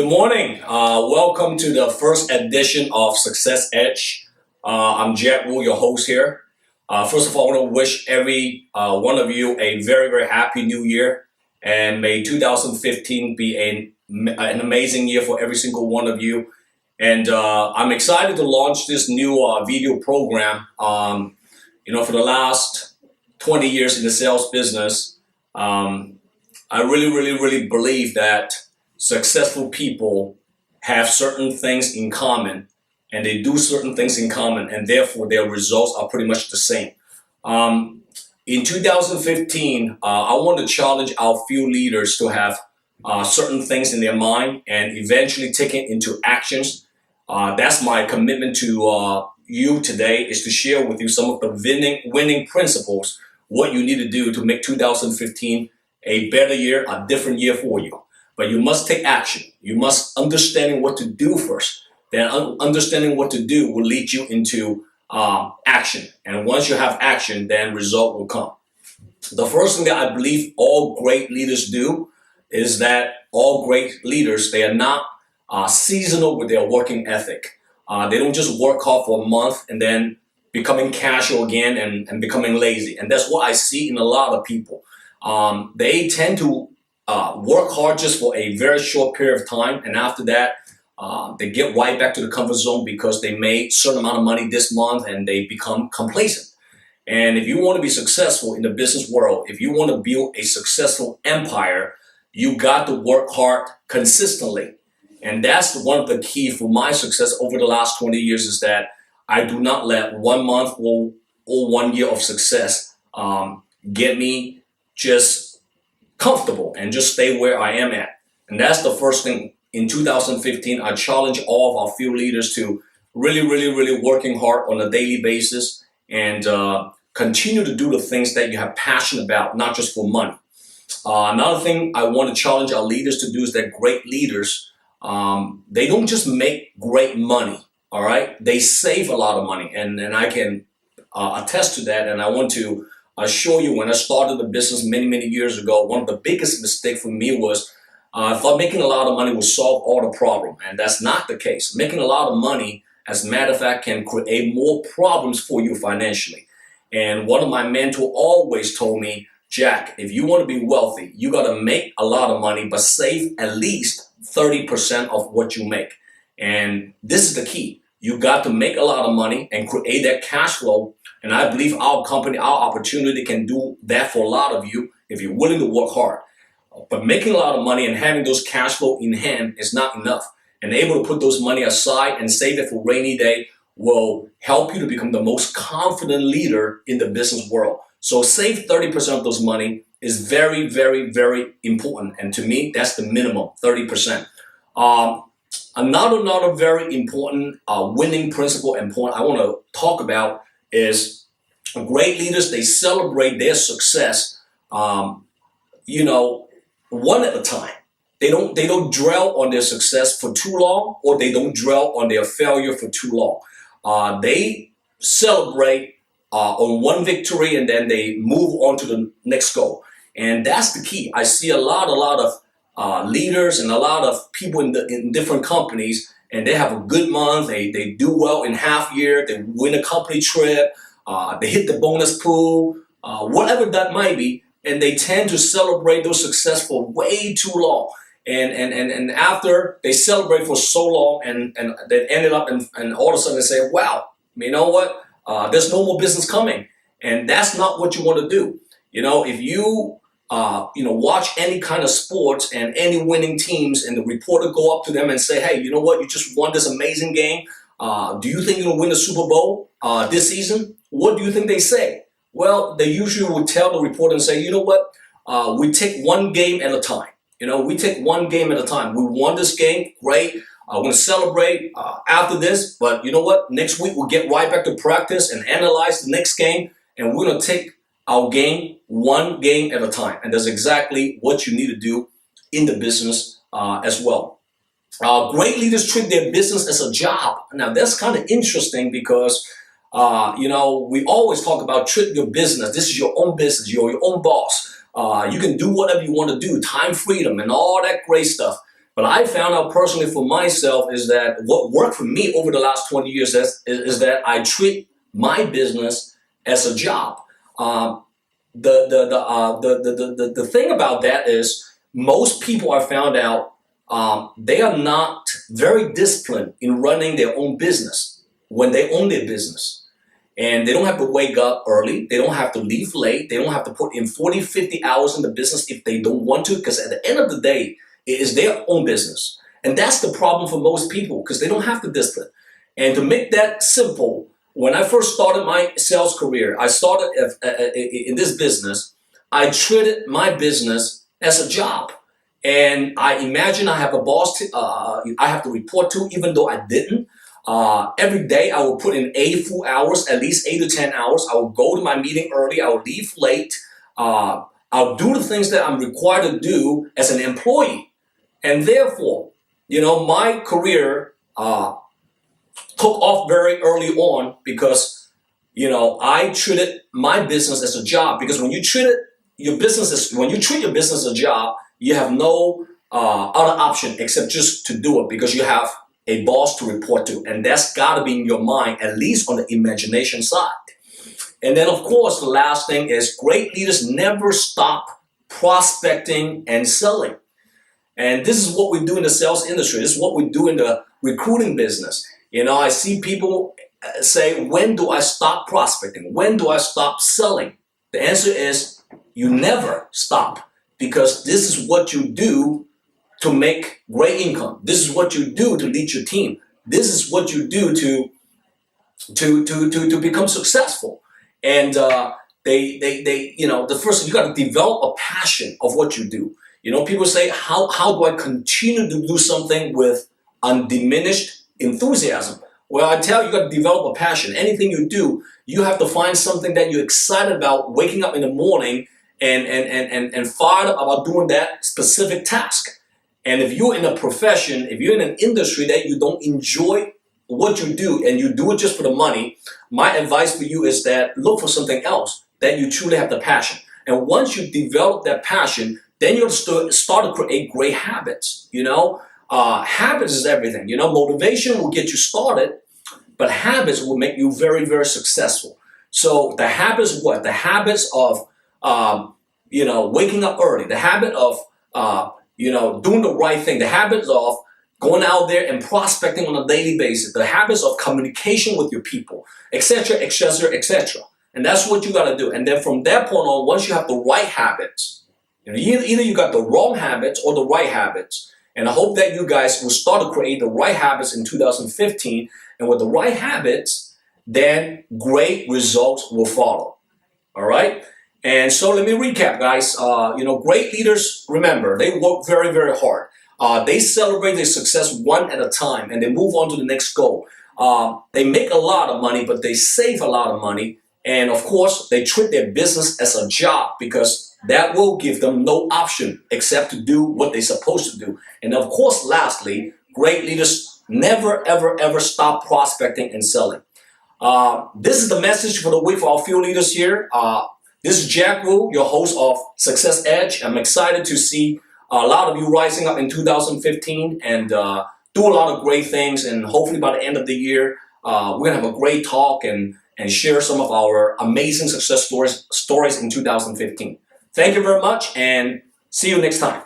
Good morning. Welcome to the first edition of Success Edge. I'm Jet Wu, your host here. First of all, I want to wish every one of you a very, very happy new year. And may 2015 be an amazing year for every single one of you. And I'm excited to launch this new video program. For the last 20 years in the sales business, I really believe that successful people have certain things in common and they do certain things in common, and therefore their results are pretty much the same. In 2015, I want to challenge our few leaders to have certain things in their mind and eventually take it into actions. That's my commitment to you today, is to share with you some of the winning principles, what you need to do to make 2015 a better year, a different year for you. But you must take action. You must understanding what to do first. Then understanding what to do will lead you into action. And once you have action, then result will come. The first thing that I believe all great leaders do is that all great leaders, they are not seasonal with their working ethic. They don't just work hard for a month and then becoming casual again and becoming lazy. And that's what I see in a lot of people. They tend to work hard just for a very short period of time, and after that, they get right back to the comfort zone because they made a certain amount of money this month and they become complacent. And if you want to be successful in the business world, if you want to build a successful empire, you got to work hard consistently. And that's one of the key for my success over the last 20 years, is that I do not let 1 month or 1 year of success get me just comfortable and just stay where I am at. And that's the first thing. In 2015, I challenge all of our field leaders to really working hard on a daily basis and continue to do the things that you have passion about, not just for money. Another thing I want to challenge our leaders to do is that great leaders, they don't just make great money, all right? They save a lot of money, and I can attest to that, and I want to assure you, when I started the business many years ago, one of the biggest mistakes for me was I thought making a lot of money would solve all the problem, and that's not the case. Making a lot of money, as a matter of fact, can create more problems for you financially. And one of my mentors always told me, Jack, if you want to be wealthy, you got to make a lot of money, but save at least 30% of what you make. And this is the key. You got to make a lot of money and create that cash flow. And I believe our company, our opportunity can do that for a lot of you if you're willing to work hard. But making a lot of money and having those cash flow in hand is not enough. And able to put those money aside and save it for rainy day will help you to become the most confident leader in the business world. So save 30% of those money is very important. And to me, that's the minimum, 30%. Another very important winning principle and point I want to talk about is great leaders, they celebrate their success, one at a time. They don't dwell on their success for too long, or they don't dwell on their failure for too long. They celebrate on one victory and then they move on to the next goal. And that's the key. I see a lot of leaders and a lot of people in different companies, and they have a good month, they do well in half year, they win a company trip, they hit the bonus pool, whatever that might be, and they tend to celebrate those success for way too long. And after they celebrate for so long and they ended up and all of a sudden they say, wow, you know what, there's no more business coming. And that's not what you want to do. If you watch any kind of sports and any winning teams, and the reporter go up to them and say, hey, you know what, you just won this amazing game. Do you think you're going to win the Super Bowl this season? What do you think they say? Well, they usually would tell the reporter and say, you know what, we take one game at a time. We take one game at a time. We won this game, great. I'm going to celebrate after this, but you know what, next week we'll get right back to practice and analyze the next game, and we're going to take our game one game at a time. And that's exactly what you need to do in the business as well. Great leaders treat their business as a job. Now that's kind of interesting because we always talk about treat your business. This is your own business. You're your own boss. You can do whatever you want to do, time freedom and all that great stuff. But I found out personally for myself is that what worked for me over the last 20 years is that I treat my business as a job. Um, the thing about that is most people I found out they are not very disciplined in running their own business when they own their business. And they don't have to wake up early. They don't have to leave late. They don't have to put in 40, 50 hours in the business if they don't want to, because at the end of the day, it is their own business. And that's the problem for most people because they don't have the discipline. And to make that simple, when I first started my sales career, I started in this business, I treated my business as a job. And I imagine I have a boss I have to report to, even though I didn't. Every day I will put in 8 full hours, at least 8 to 10 hours. I will go to my meeting early. I will leave late. I'll do the things that I'm required to do as an employee. And therefore, my career took off very early on because, I treated my business as a job. Because when you treat your business as a job, you have no other option except just to do it because you have a boss to report to, and that's got to be in your mind, at least on the imagination side. And then, of course, the last thing is great leaders never stop prospecting and selling. And this is what we do in the sales industry. This is what we do in the recruiting business. I see people say, when do I stop prospecting? When do I stop selling? The answer is you never stop, because this is what you do to make great income. This is what you do to lead your team. This is what you do to become successful. And the first, you got to develop a passion of what you do. People say, how do I continue to do something with undiminished enthusiasm? Well, I tell you, you got to develop a passion. Anything you do, you have to find something that you're excited about waking up in the morning and fired up about doing that specific task. And if you're in a profession, if you're in an industry that you don't enjoy what you do and you do it just for the money, my advice for you is that look for something else that you truly have the passion. And once you develop that passion, then you'll start to create great habits. Habits is everything. Motivation will get you started, but habits will make you very, very successful. So the habits, what? The habits of, waking up early, the habit of, doing the right thing, the habits of going out there and prospecting on a daily basis, the habits of communication with your people, etc., etc., etc. And that's what you got to do. And then from that point on, once you have the right habits, either you got the wrong habits or the right habits. And I hope that you guys will start to create the right habits in 2015. And with the right habits, then great results will follow. All right? And so let me recap, guys. Great leaders, remember, they work very, very hard. They celebrate their success one at a time, and they move on to the next goal. They make a lot of money, but they save a lot of money. And of course, they treat their business as a job because that will give them no option except to do what they're supposed to do. And of course, lastly, great leaders never, ever, ever stop prospecting and selling. This is the message for the week for our field leaders here. This is Jack Wu, your host of Success Edge. I'm excited to see a lot of you rising up in 2015 and do a lot of great things. And hopefully by the end of the year, we're going to have a great talk and share some of our amazing success stories in 2015. Thank you very much and see you next time.